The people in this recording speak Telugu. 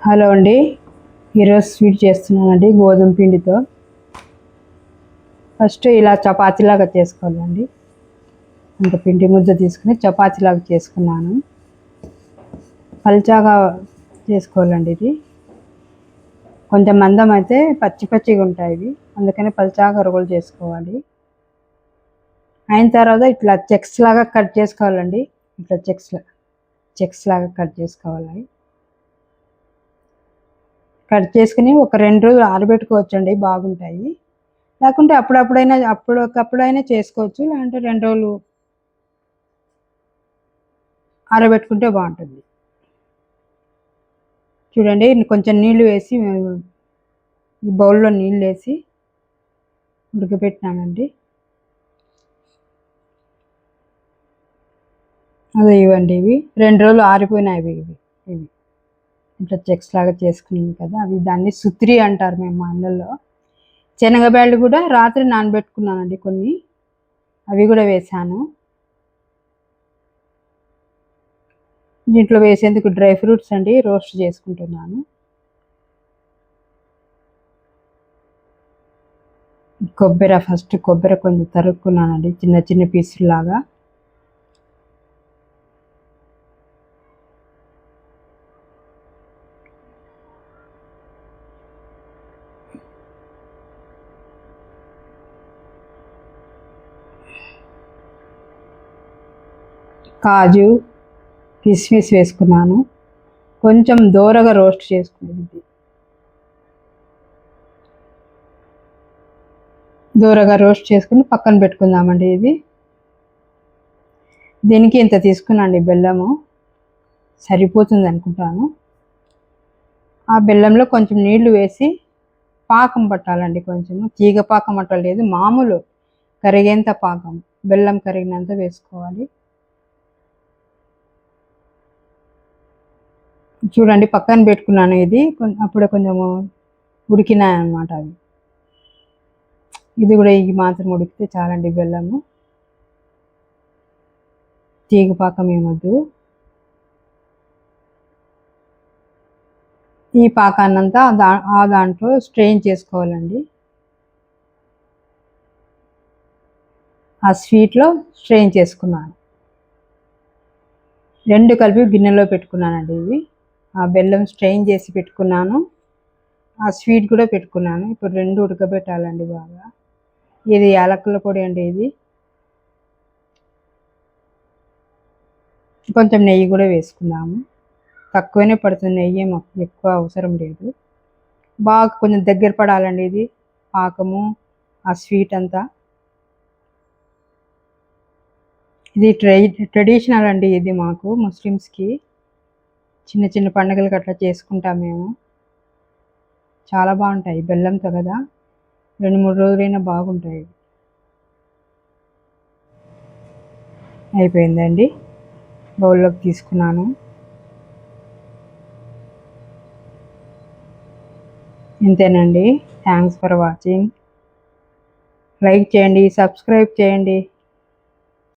హలో అండి, ఈరోజు స్వీట్ చేస్తున్నానండి గోధుమ పిండితో. ఫస్ట్ ఇలా చపాతీలాగా చేసుకోవాలండి. అంత పిండి ముద్ద తీసుకుని చపాతీలాగా చేసుకున్నాను. పల్చాగా చేసుకోవాలండి. ఇది కొంచెం మందం అయితే పచ్చి పచ్చిగా ఉంటాయి ఇవి, అందుకని పల్చాగా రొగలు చేసుకోవాలి. అయిన తర్వాత ఇట్లా చెక్స్ లాగా కట్ చేసుకోవాలండి. ఇట్లా చెక్స్ లాగా కట్ చేసుకోవాలి. కట్ చేసుకుని ఒక 2 రోజులు ఆరబెట్టుకోవచ్చండి, బాగుంటాయి. లేకుంటే అప్పటికప్పుడైనా చేసుకోవచ్చు, లేదంటే 2 రోజులు ఆరబెట్టుకుంటే బాగుంటుంది. చూడండి, కొంచెం నీళ్లు వేసి ఈ బౌల్లో నీళ్ళు వేసి ఉడకబెట్టినానండి. అదే ఇవ్వండి, ఇవి 2 రోజులు ఆరిపోయినాయి. ఇవి ఇట్లా చెక్స్ లాగా చేసుకున్నాం కదా, అవి దాన్ని సుత్రి అంటారు మేము మా ఇళ్ళల్లో. శనగబ్యాళ్ళు కూడా రాత్రి నానబెట్టుకున్నానండి కొన్ని, అవి కూడా వేసాను. దీంట్లో వేసేందుకు డ్రై ఫ్రూట్స్ అండి, రోస్ట్ చేసుకుంటున్నాను. ఫస్ట్ కొబ్బరి కొంచెం తరుక్కున్నానండి, చిన్న చిన్న పీసులాగా. కాజు కిస్మిస్ వేసుకున్నాను. కొంచెం దోరగా రోస్ట్ చేసుకునేది, దూరగా రోస్ట్ చేసుకుని పక్కన పెట్టుకుందామండి. ఇది దీనికి ఇంత తీసుకున్నాండి, బెల్లము సరిపోతుంది అనుకుంటాను. ఆ బెల్లంలో కొంచెం నీళ్లు వేసి పాకం పట్టాలండి. కొంచెము తీగ పాకం పట్టలేదు, మామూలు కరిగేంత పాకం, బెల్లం కరిగినంత వేసుకోవాలి. చూడండి, పక్కన పెట్టుకున్నాను. ఇది అప్పుడే కొంచెము ఉడికినాయి అన్నమాట అవి. ఇది కూడా ఈ మాత్రం ఉడికితే చాలండి. బెల్లము తీగ పాకం ఏమొద్దు. ఈ పాకాన్నంతా ఆ దాంట్లో స్ట్రెయిన్ చేసుకోవాలండి. ఆ స్వీట్లో స్ట్రెయిన్ చేసుకున్నాను. 2 కలిపి గిన్నెలో పెట్టుకున్నానండి. ఇవి ఆ బెల్లం స్ట్రెయిన్ చేసి పెట్టుకున్నాను, ఆ స్వీట్ కూడా పెట్టుకున్నాను. ఇప్పుడు 2 ఉడకబెట్టాలండి బాగా. ఇది యాలకుల పొడి అండి. ఇది కొంచెం నెయ్యి కూడా వేసుకున్నాము. తక్కువనే పడుతుంది నెయ్యి, మాకు ఎక్కువ అవసరం లేదు. బాగా కొంచెం దగ్గర పడాలండి ఇది పాకము, ఆ స్వీట్ అంతా. ఇది ట్రెడిషనల్ అండి. ఇది మాకు ముస్లిమ్స్కి చిన్న చిన్న పండుగలకు అట్లా చేసుకుంటాం మేము. చాలా బాగుంటాయి, బెల్లంతో కదా, 2-3 రోజులైనా బాగుంటాయి. అయిపోయిందండి, బౌల్లోకి తీసుకున్నాను. ఇంతేనండి. Thanks for watching. లైక్ చేయండి, సబ్స్క్రైబ్ చేయండి.